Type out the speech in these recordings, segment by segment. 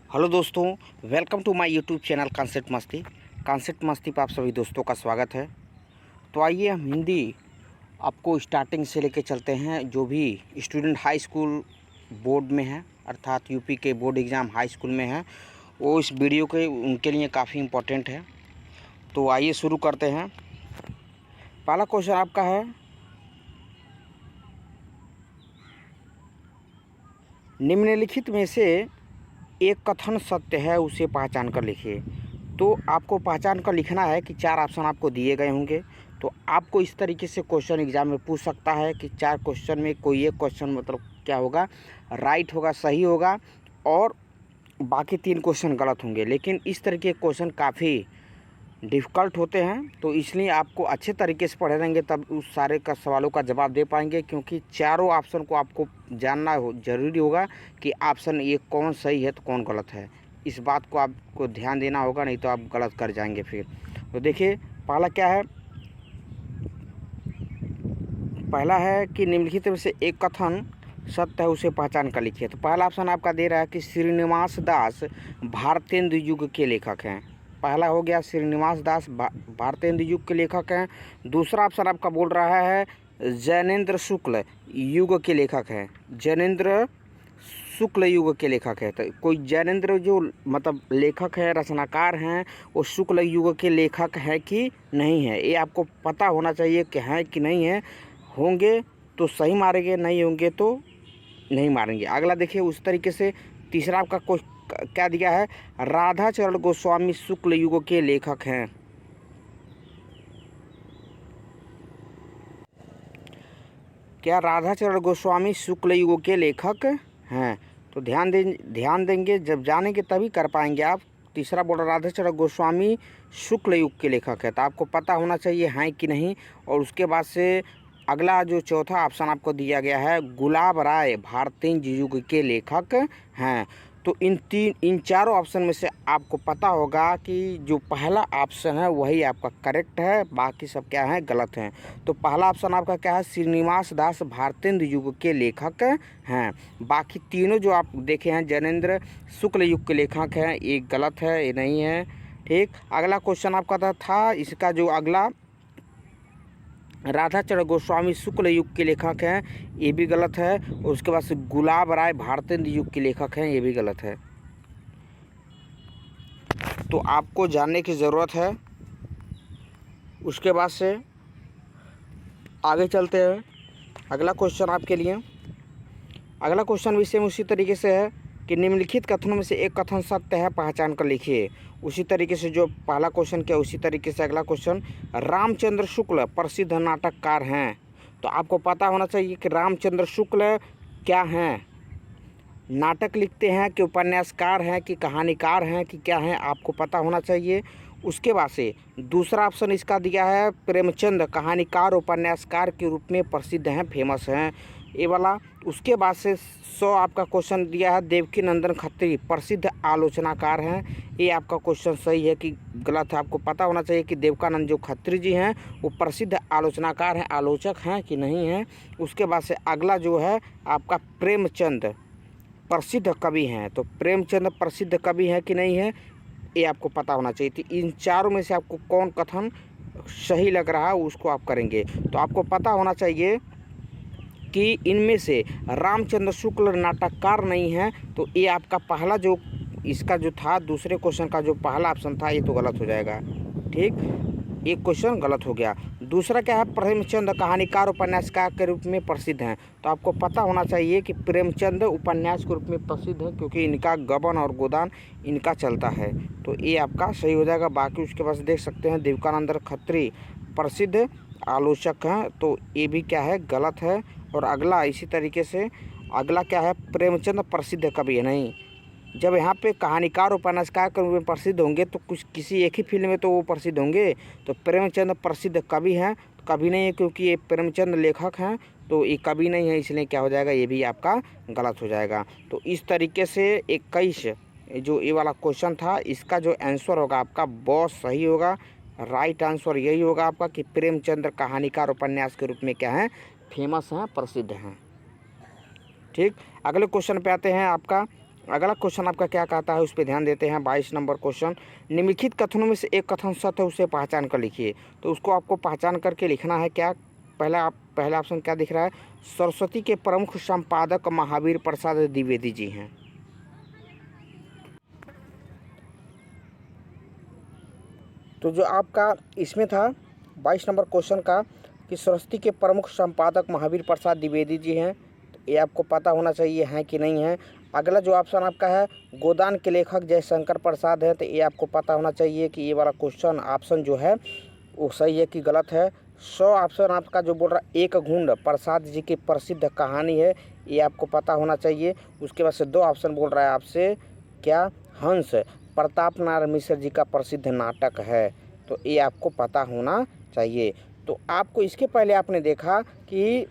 Hello दोस्तों, welcome to my YouTube channel Concept Masti. Concept Masti पर आप सभी दोस्तों का स्वागत है। तो आइए हम हिंदी आपको स्टार्टिंग से लेके चलते हैं। जो भी स्टूडेंट हाई स्कूल बोर्ड में है, अर्थात यूपी के बोर्ड एग्ज़ाम हाई स्कूल में है, वो इस वीडियो के उनके लिए काफ़ी इम्पोर्टेंट है। तो आइए शुरू करते हैं। पहला क्वेश्चन आपका है, निम्नलिखित में से एक कथन सत्य है, उसे पहचान कर लिखिए। तो आपको पहचान कर लिखना है कि चार ऑप्शन आपको दिए गए होंगे। तो आपको इस तरीके से क्वेश्चन एग्जाम में पूछ सकता है कि चार क्वेश्चन में कोई एक क्वेश्चन मतलब क्या होगा, राइट होगा, सही होगा, और बाकी तीन क्वेश्चन गलत होंगे। लेकिन इस तरीके के क्वेश्चन काफ़ी डिफ़िकल्ट होते हैं, तो इसलिए आपको अच्छे तरीके से पढ़े रहेंगे तब उस सारे का सवालों का जवाब दे पाएंगे। क्योंकि चारों ऑप्शन को आपको जानना ज़रूरी होगा कि ऑप्शन ये कौन सही है तो कौन गलत है। इस बात को आपको ध्यान देना होगा, नहीं तो आप गलत कर जाएंगे फिर। तो देखिए, पहला क्या है, पहला है कि निम्नलिखित में से एक कथन सत्य है, उसे पहचान कर लिखिए। तो पहला ऑप्शन आपका दे रहा है कि श्रीनिवास दास भारतेंदु युग के लेखक हैं। पहला हो गया, श्रीनिवास दास भारतेंदु युग के लेखक हैं। दूसरा ऑप्शन आपका बोल रहा है जैनेन्द्र शुक्ल युग के लेखक हैं। जैनेन्द्र शुक्ल युग के लेखक है। तो कोई जैनेन्द्र जो मतलब लेखक है, रचनाकार हैं, वो शुक्ल युग के लेखक है कि नहीं है, ये आपको पता होना चाहिए कि हैं कि नहीं है। होंगे तो सही मारेंगे, नहीं होंगे तो नहीं मारेंगे। अगला देखिए उस तरीके से। तीसरा आपका क्या दिया है, राधाचरण गोस्वामी शुक्ल युग के लेखक हैं। क्या राधाचरण गोस्वामी शुक्ल युग के लेखक हैं? तो ध्यान देंगे, जब जानेंगे तभी कर पाएंगे आप। तीसरा बोल राधाचरण गोस्वामी शुक्ल युग के लेखक है, तो आपको पता होना चाहिए हैं कि नहीं। और उसके बाद से अगला जो चौथा ऑप्शन आपको दिया गया है, गुलाब राय भारतेंदु युग के लेखक हैं। तो इन चारों ऑप्शन में से आपको पता होगा कि जो पहला ऑप्शन है वही आपका करेक्ट है, बाकी सब क्या है, गलत हैं। तो पहला ऑप्शन आपका क्या है, श्रीनिवास दास भारतेंदु युग के लेखक हैं। बाकी तीनों जो आप देखे हैं जैनेन्द्र शुक्ल युग के लेखक हैं, ये गलत है, ये नहीं है। ठीक, अगला क्वेश्चन आपका था इसका जो अगला, राधाचरण गोस्वामी शुक्ल युग के लेखक हैं, ये भी गलत है। और उसके बाद से गुलाब राय भारतेंदु युग के लेखक हैं, ये भी गलत है। तो आपको जानने की ज़रूरत है। उसके बाद से आगे चलते हैं। अगला क्वेश्चन आपके लिए, अगला क्वेश्चन भी सेम उसी तरीके से है कि निम्नलिखित कथनों में से एक कथन सत्य है, पहचान कर लिखिए। उसी तरीके से जो पहला क्वेश्चन किया उसी तरीके से अगला क्वेश्चन, रामचंद्र शुक्ल प्रसिद्ध नाटककार हैं। तो आपको पता होना चाहिए कि रामचंद्र शुक्ल क्या हैं, नाटक लिखते हैं कि उपन्यासकार हैं कि कहानीकार हैं कि क्या हैं, आपको पता होना चाहिए। उसके बाद से दूसरा ऑप्शन इसका दिया है, प्रेमचंद कहानीकार उपन्यासकार के रूप में प्रसिद्ध हैं, फेमस हैं, ये वाला। उसके बाद से 100 आपका क्वेश्चन दिया है, देवकी नंदन खत्री प्रसिद्ध आलोचनाकार हैं। ये आपका क्वेश्चन सही है कि गलत है, आपको पता होना चाहिए कि देवकानंद जो खत्री जी हैं वो प्रसिद्ध आलोचनाकार हैं, आलोचक हैं कि नहीं हैं। उसके बाद से अगला जो है आपका प्रेमचंद प्रसिद्ध कवि हैं। तो प्रेमचंद प्रसिद्ध कवि हैं कि नहीं है, ये आपको पता होना चाहिए। तो इन चारों में से आपको कौन कथन सही लग रहा है उसको आप करेंगे। तो आपको पता होना चाहिए कि इनमें से रामचंद्र शुक्ल नाटककार नहीं है। तो ये आपका पहला जो इसका जो था दूसरे क्वेश्चन का जो पहला ऑप्शन था, ये तो गलत हो जाएगा। ठीक, एक क्वेश्चन गलत हो गया। दूसरा क्या है, प्रेमचंद कहानीकार उपन्यासकार के रूप में प्रसिद्ध हैं। तो आपको पता होना चाहिए कि प्रेमचंद उपन्यास के रूप में प्रसिद्ध है, क्योंकि इनका गबन और गोदान इनका चलता है। तो ये आपका सही हो जाएगा। बाकी उसके पास देख सकते हैं देवकानंद खत्री प्रसिद्ध आलोचक हैं, तो ये भी क्या है, गलत है। और अगला इसी तरीके से अगला क्या है, प्रेमचंद प्रसिद्ध कवि है, नहीं। जब यहाँ पे कहानीकार उपन्यासकार के रूप में प्रसिद्ध होंगे तो कुछ किसी एक ही फील्ड में तो वो प्रसिद्ध होंगे। तो प्रेमचंद प्रसिद्ध कवि हैं, तो कवि नहीं है, क्योंकि ये प्रेमचंद लेखक हैं, तो ये कवि नहीं है, इसलिए क्या हो जाएगा, ये भी आपका गलत हो जाएगा। तो इस तरीके से 21 जो ये वाला क्वेश्चन था, इसका जो आंसर होगा आपका बहुत सही होगा। राइट आंसर यही होगा आपका कि प्रेमचंद कहानीकार उपन्यास के रूप में क्या है, फेमस हैं, प्रसिद्ध हैं। ठीक, अगले क्वेश्चन पे आते हैं आपका अगला क्वेश्चन आपका क्या कहता है उस पर ध्यान देते हैं। 22 नंबर क्वेश्चन, निम्नलिखित कथनों में से एक कथन सत्य है, उसे पहचान कर लिखिए। तो उसको आपको पहचान करके लिखना है। क्या पहला ऑप्शन क्या दिख रहा है, सरस्वती के प्रमुख संपादक महावीर प्रसाद द्विवेदी जी हैं। तो जो आपका इसमें था 22 नंबर क्वेश्चन का कि सरस्वती के प्रमुख संपादक महावीर प्रसाद द्विवेदी जी हैं, तो ये आपको पता होना चाहिए हैं कि नहीं है। अगला जो ऑप्शन आपका है गोदान के लेखक जयशंकर प्रसाद है, तो ये आपको पता होना चाहिए कि ये वाला क्वेश्चन ऑप्शन जो है वो सही है कि गलत है। 100 ऑप्शन आपका जो बोल रहा है एक घुंड प्रसाद जी की प्रसिद्ध कहानी है, ये आपको पता होना चाहिए। उसके बाद से 2 ऑप्शन बोल रहा है आपसे क्या, हंस प्रताप नारायण मिश्र जी का प्रसिद्ध नाटक है, तो ये आपको पता होना चाहिए। तो आपको इसके पहले आपने देखा कि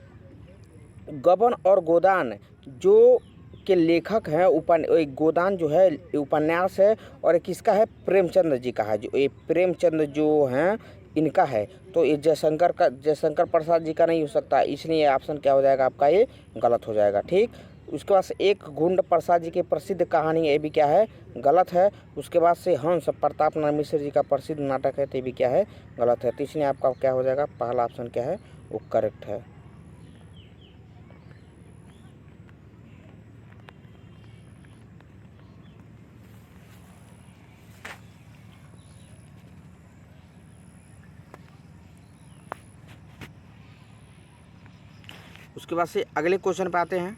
गबन और गोदान जो के लेखक हैं, गोदान जो है उपन्यास है और एक किसका है, प्रेमचंद जी का है। जो ये प्रेमचंद जो हैं इनका है, तो ये जयशंकर प्रसाद जी का नहीं हो सकता, इसलिए ऑप्शन क्या हो जाएगा आपका, ये गलत हो जाएगा। ठीक, उसके बाद से एक घुंड प्रसाद जी की प्रसिद्ध कहानी, ये भी क्या है, गलत है। उसके बाद से हंस प्रताप नारायण मिश्र जी का प्रसिद्ध नाटक है, तो ये भी क्या है, गलत है। तो इसलिए आपका क्या हो जाएगा, पहला ऑप्शन क्या है वो करेक्ट है। उसके बाद से अगले क्वेश्चन पे आते हैं।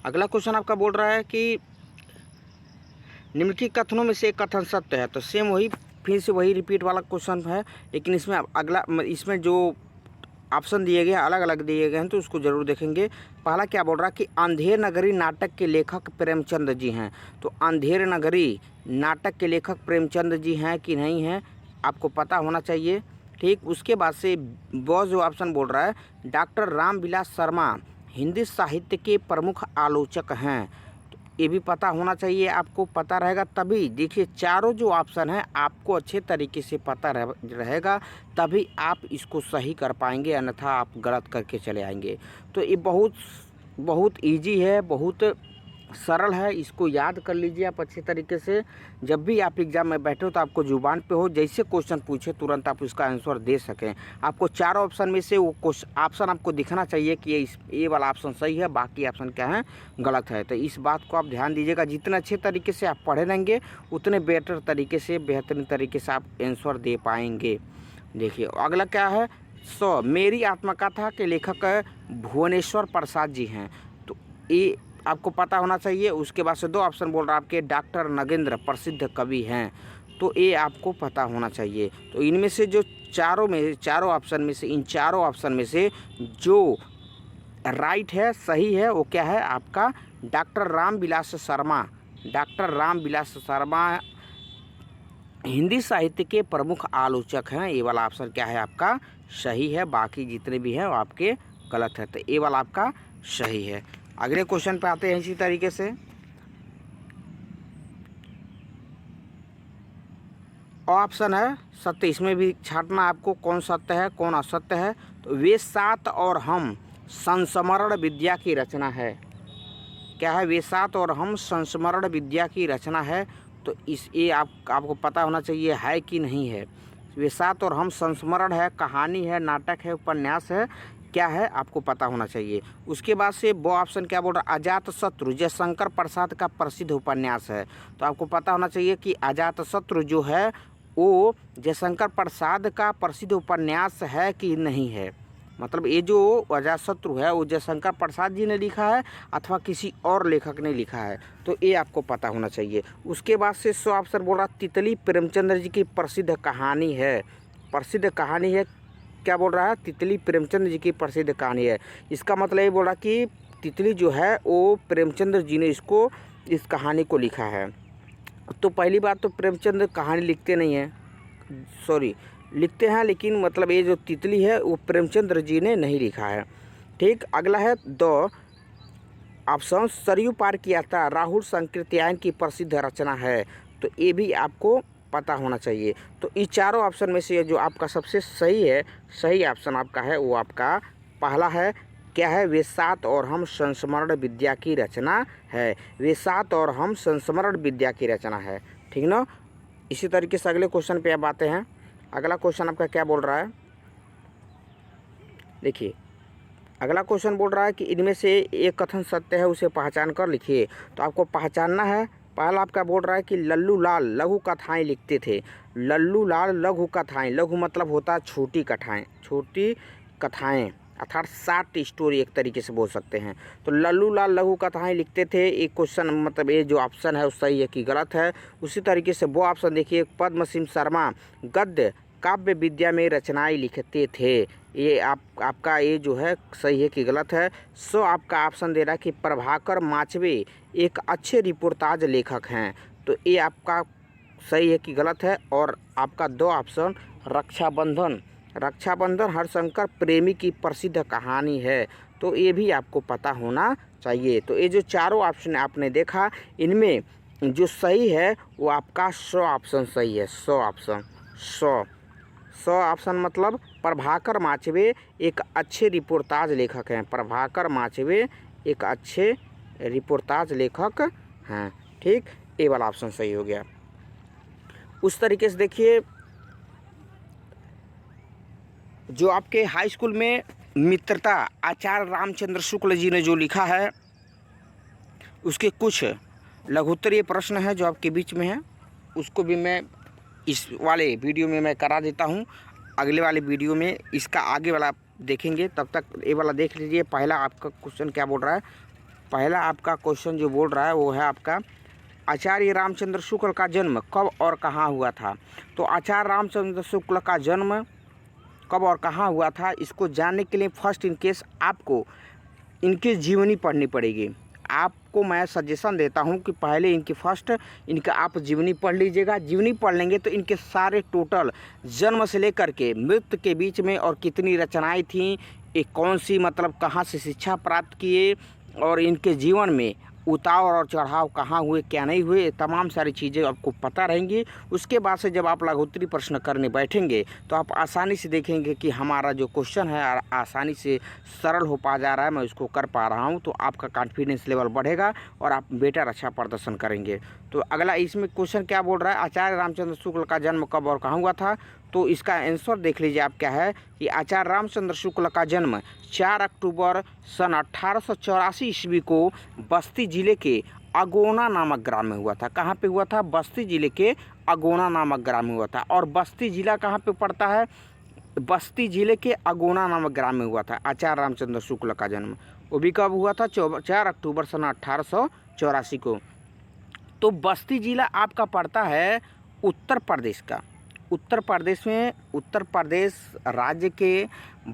अगला क्वेश्चन आपका बोल रहा है कि निम्नलिखित कथनों में से एक कथन सत्य है। तो सेम वही फिर से वही रिपीट वाला क्वेश्चन है, लेकिन इसमें जो ऑप्शन दिए गए हैं अलग अलग दिए गए हैं, तो उसको जरूर देखेंगे। पहला क्या बोल रहा है कि अंधेर नगरी नाटक के लेखक प्रेमचंद जी हैं। तो अंधेर नगरी नाटक के लेखक प्रेमचंद जी हैं कि नहीं हैं, आपको पता होना चाहिए। ठीक, उसके बाद से वो जो ऑप्शन बोल रहा है डॉक्टर रामविलास शर्मा हिंदी साहित्य के प्रमुख आलोचक हैं, तो ये भी पता होना चाहिए। आपको पता रहेगा तभी, देखिए चारों जो ऑप्शन हैं आपको अच्छे तरीके से पता रहेगा, तभी आप इसको सही कर पाएंगे, अन्यथा आप गलत करके चले आएंगे। तो ये बहुत ईजी है, बहुत सरल है, इसको याद कर लीजिए आप अच्छे तरीके से। जब भी आप एग्जाम में बैठे हो तो आपको जुबान पे हो, जैसे क्वेश्चन पूछे तुरंत आप उसका आंसर दे सकें। आपको चारों ऑप्शन में से वो ऑप्शन आपको दिखना चाहिए कि ये वाला ऑप्शन सही है, बाकी ऑप्शन क्या है, गलत है। तो इस बात को आप ध्यान दीजिएगा। जितने अच्छे तरीके से आप पढ़े रहेंगे उतने बेहतरीन तरीके से आप आंसर दे पाएंगे। देखिए अगला क्या है, मेरी आत्मकथा के लेखक भुवनेश्वर प्रसाद जी हैं, तो ये आपको पता होना चाहिए। उसके बाद से 2 ऑप्शन बोल रहा है आपके डॉक्टर नगेंद्र प्रसिद्ध कवि हैं, तो ये आपको पता होना चाहिए। तो इनमें से जो चारों ऑप्शन में से, इन चारों ऑप्शन में से जो राइट है, सही है, वो क्या है आपका डॉक्टर रामविलास शर्मा। डॉक्टर रामविलास शर्मा हिंदी साहित्य के प्रमुख आलोचक हैं, ये वाला ऑप्शन क्या है आपका सही है। बाकी जितने भी हैं वो आपके गलत है, तो ये वाला आपका सही है। अगले क्वेश्चन पे आते हैं इसी तरीके से। ऑप्शन है सत्य, इसमें भी छांटना आपको कौन सत्य है कौन असत्य है। तो वे सात और हम संस्मरण विद्या की रचना है। क्या है, वे सात और हम संस्मरण विद्या की रचना है, तो ये आपको पता होना चाहिए है कि नहीं है। वे सात और हम संस्मरण है, कहानी है, नाटक है, उपन्यास है, क्या है आपको पता होना चाहिए। उसके बाद से वो ऑप्शन क्या बोल रहा है, अजातशत्रु जयशंकर प्रसाद का प्रसिद्ध उपन्यास है, तो आपको पता होना चाहिए कि अजातशत्रु जो है वो जयशंकर प्रसाद का प्रसिद्ध उपन्यास है कि नहीं है। मतलब ये जो अजातशत्रु है वो जयशंकर प्रसाद जी ने लिखा है अथवा किसी और लेखक ने लिखा है, तो ये आपको पता होना चाहिए। उसके बाद से 100 ऑप्शन बोल रहा तितली प्रेमचंद्र जी की प्रसिद्ध कहानी है। प्रसिद्ध कहानी है, क्या बोल रहा है, तितली प्रेमचंद जी की प्रसिद्ध कहानी है। इसका मतलब ये बोल रहा कि तितली जो है वो प्रेमचंद्र जी ने इस कहानी को लिखा है। तो पहली बात तो प्रेमचंद कहानी लिखते नहीं हैं, सॉरी लिखते हैं, लेकिन मतलब ये जो तितली है वो प्रेमचंद्र जी ने नहीं लिखा है। ठीक, अगला है 2 ऑप्शन सरयू पार की यात्रा राहुल संकृत्यायन की प्रसिद्ध रचना है, तो ये भी आपको पता होना चाहिए। तो इस चारों ऑप्शन में से जो आपका सबसे सही है, सही ऑप्शन आपका है वो आपका पहला है क्या है? वेशात और हम संस्मरण विद्या की रचना है। वेशात और हम संस्मरण विद्या की रचना है। ठीक ना। इसी तरीके से अगले क्वेश्चन पे अब आते हैं। अगला क्वेश्चन आपका क्या बोल रहा है? देखिए, अगला क्वेश्चन बोल रहा है कि इनमें से एक कथन सत्य है, उसे पहचान कर लिखिए। तो आपको पहचानना है। पहला आपका बोल रहा है कि लल्लू लाल लघु कथाएं लिखते थे। लल्लू लाल लघु कथाएं, लघु मतलब होता है छोटी कथाएं, छोटी कथाएं अर्थात शॉर्ट स्टोरी एक तरीके से बोल सकते हैं। तो लल्लू लाल लघु कथाएं लिखते थे। एक क्वेश्चन मतलब ये जो ऑप्शन है वो सही है कि गलत है। उसी तरीके से वो ऑप्शन देखिए, पद्मसिंह शर्मा गद्य काव्य विद्या में रचनाएं लिखते थे। ये आपका ये जो है सही है कि गलत है। सो आपका ऑप्शन दे रहा है कि प्रभाकर माचवे एक अच्छे रिपोर्टाज लेखक हैं। तो ये आपका सही है कि गलत है। और आपका दो ऑप्शन, रक्षाबंधन, रक्षाबंधन हरशंकर प्रेमी की प्रसिद्ध कहानी है। तो ये भी आपको पता होना चाहिए। तो ये जो चारों ऑप्शन आपने देखा, इनमें जो सही है वो आपका 100 ऑप्शन सही है। 100 ऑप्शन, 100 ऑप्शन मतलब प्रभाकर माचवे एक अच्छे रिपोर्टाज लेखक हैं। प्रभाकर माचवे एक अच्छे रिपोर्टाज लेखक हैं। ठीक, ये वाला ऑप्शन सही हो गया। उस तरीके से देखिए, जो आपके हाई स्कूल में मित्रता आचार्य रामचंद्र शुक्ल जी ने जो लिखा है, उसके कुछ लघुत्तरीय प्रश्न है जो आपके बीच में है। उसको भी मैं इस वाले वीडियो में मैं करा देता हूँ। अगले वाले वीडियो में इसका आगे वाला देखेंगे, तब तक ये वाला देख लीजिए। पहला आपका क्वेश्चन क्या बोल रहा है? पहला आपका क्वेश्चन जो बोल रहा है वो है आपका, आचार्य रामचंद्र शुक्ल का जन्म कब और कहाँ हुआ था? तो आचार्य रामचंद्र शुक्ल का जन्म कब और कहाँ हुआ था, इसको जानने के लिए फर्स्ट इन केस आपको इनकी जीवनी पढ़नी पड़ेगी। आपको मैं सजेशन देता हूं कि पहले इनका आप जीवनी पढ़ लीजिएगा। जीवनी पढ़ लेंगे तो इनके सारे टोटल जन्म से लेकर के मृत्यु के बीच में और कितनी रचनाएं थीं, एक कौन सी मतलब कहाँ से शिक्षा प्राप्त किए, और इनके जीवन में उतार और चढ़ाव कहाँ हुए क्या नहीं हुए, तमाम सारी चीज़ें आपको पता रहेंगी। उसके बाद से जब आप लघुत्तरी प्रश्न करने बैठेंगे तो आप आसानी से देखेंगे कि हमारा जो क्वेश्चन है आसानी से सरल हो पा जा रहा है, मैं उसको कर पा रहा हूँ। तो आपका कॉन्फिडेंस लेवल बढ़ेगा और आप बेटर अच्छा प्रदर्शन करेंगे। तो अगला इसमें क्वेश्चन क्या बोल रहा है, आचार्य रामचंद्र शुक्ल का जन्म कब और कहाँ हुआ था? तो इसका आंसर देख लीजिए आप क्या है कि आचार्य रामचंद्र शुक्ल का जन्म 4 अक्टूबर सन 1884 ईस्वी को बस्ती जिले के अगोना नामक ग्राम में हुआ था। कहाँ पे हुआ था? बस्ती जिले के अगोना नामक ग्राम में हुआ था। और बस्ती जिला कहाँ पे पड़ता है? बस्ती जिले के अगोना नामक ग्राम में हुआ था आचार्य रामचंद्र शुक्ल का जन्म। वो भी कब हुआ था? 4 अक्टूबर सन 1884 को। तो बस्ती जिला आपका पड़ता है उत्तर प्रदेश का। उत्तर प्रदेश में, उत्तर प्रदेश राज्य के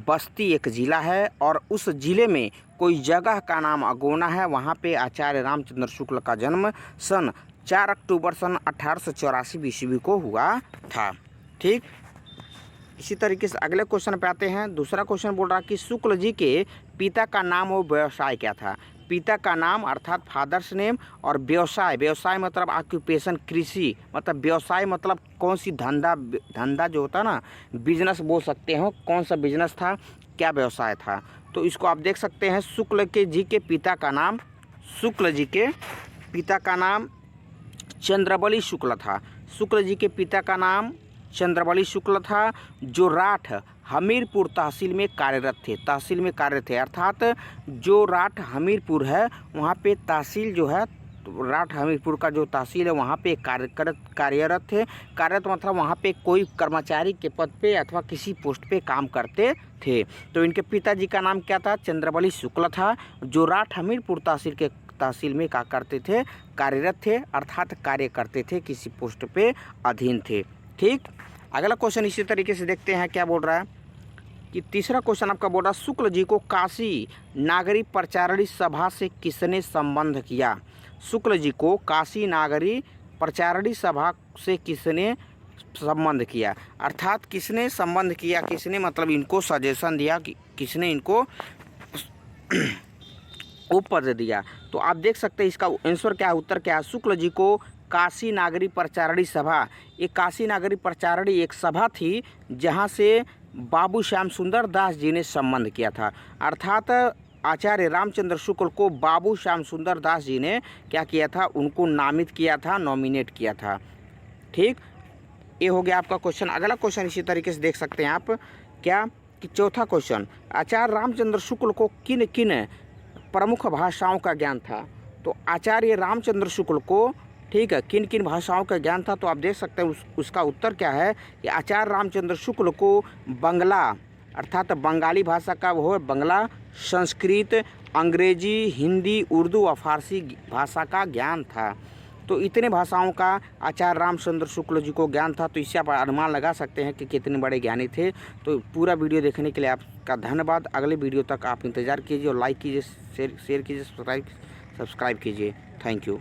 बस्ती एक ज़िला है और उस ज़िले में कोई जगह का नाम अगोना है। वहाँ पे आचार्य रामचंद्र शुक्ल का जन्म सन 4 अक्टूबर सन 1884 ईस्वी को हुआ था। ठीक, इसी तरीके से अगले क्वेश्चन पे आते हैं। दूसरा क्वेश्चन बोल रहा है कि शुक्ल जी के पिता का नाम और व्यवसाय क्या था? पिता का नाम अर्थात फादर्स नेम, और व्यवसाय, व्यवसाय मतलब ऑक्यूपेशन, कृषि मतलब व्यवसाय मतलब कौन सी धंधा जो होता है ना, बिजनेस बोल सकते हो, कौन सा बिजनेस था, क्या व्यवसाय था। तो इसको आप देख सकते हैं। शुक्ल जी के पिता का नाम, शुक्ल जी के पिता का नाम चंद्रबली शुक्ल था। शुक्ल जी के पिता का नाम चंद्रबली शुक्ल था, जो राठ हमीरपुर तहसील में कार्यरत थे। तहसील में कार्यरत थे अर्थात जो राठ हमीरपुर है वहाँ पे तहसील जो है, राठ हमीरपुर का जो तहसील है वहाँ पे कार्यरत थे। कार्यरत मतलब वहाँ पे कोई कर्मचारी के पद पे अथवा किसी पोस्ट पे काम करते थे। तो इनके पिताजी का नाम क्या था? चंद्रबली शुक्ल था, जो राठ हमीरपुर तहसील में क्या करते थे? कार्यरत थे अर्थात कार्य करते थे, किसी पोस्ट पे अधीन थे। ठीक, अगला क्वेश्चन इसी तरीके से देखते हैं क्या बोल रहा है कि तीसरा क्वेश्चन आपका बोल रहा है, शुक्ल जी को काशी नागरी प्रचारणी सभा से किसने संबंध किया? शुक्ल जी को काशी नागरी प्रचारणी सभा से किसने संबंध किया, अर्थात किसने संबंध किया, किसने मतलब इनको सजेशन दिया, कि किसने इनको वो पद दिया। तो आप देख सकते हैं इसका आंसर क्या है, उत्तर क्या है। शुक्ल जी को काशी नागरी प्रचारणी सभा, ये काशी नागरी प्रचारणी एक सभा थी जहाँ से बाबू श्याम सुंदर दास जी ने संबंध किया था। अर्थात आचार्य रामचंद्र शुक्ल को बाबू श्याम सुंदर दास जी ने क्या किया था, उनको नामित किया था, नॉमिनेट किया था। ठीक, ये हो गया आपका क्वेश्चन। अगला क्वेश्चन इसी तरीके से देख सकते हैं आप, क्या कि चौथा क्वेश्चन, आचार्य रामचंद्र शुक्ल को किन किन प्रमुख भाषाओं का ज्ञान था। तो आचार्य रामचंद्र शुक्ल को, ठीक है, किन किन भाषाओं का ज्ञान था। तो आप देख सकते हैं उसका उत्तर क्या है कि आचार्य रामचंद्र शुक्ल को बंगला अर्थात बंगाली भाषा का, वो है बंगला, संस्कृत, अंग्रेजी, हिंदी, उर्दू और फारसी भाषा का ज्ञान था। तो इतने भाषाओं का आचार्य रामचंद्र शुक्ल जी को ज्ञान था। तो इससे आप अनुमान लगा सकते हैं कि कितने बड़े ज्ञानी थे। तो पूरा वीडियो देखने के लिए आपका धन्यवाद। अगले वीडियो तक आप इंतज़ार कीजिए और लाइक कीजिए, शेयर कीजिए, सब्सक्राइब कीजिए। Thank you.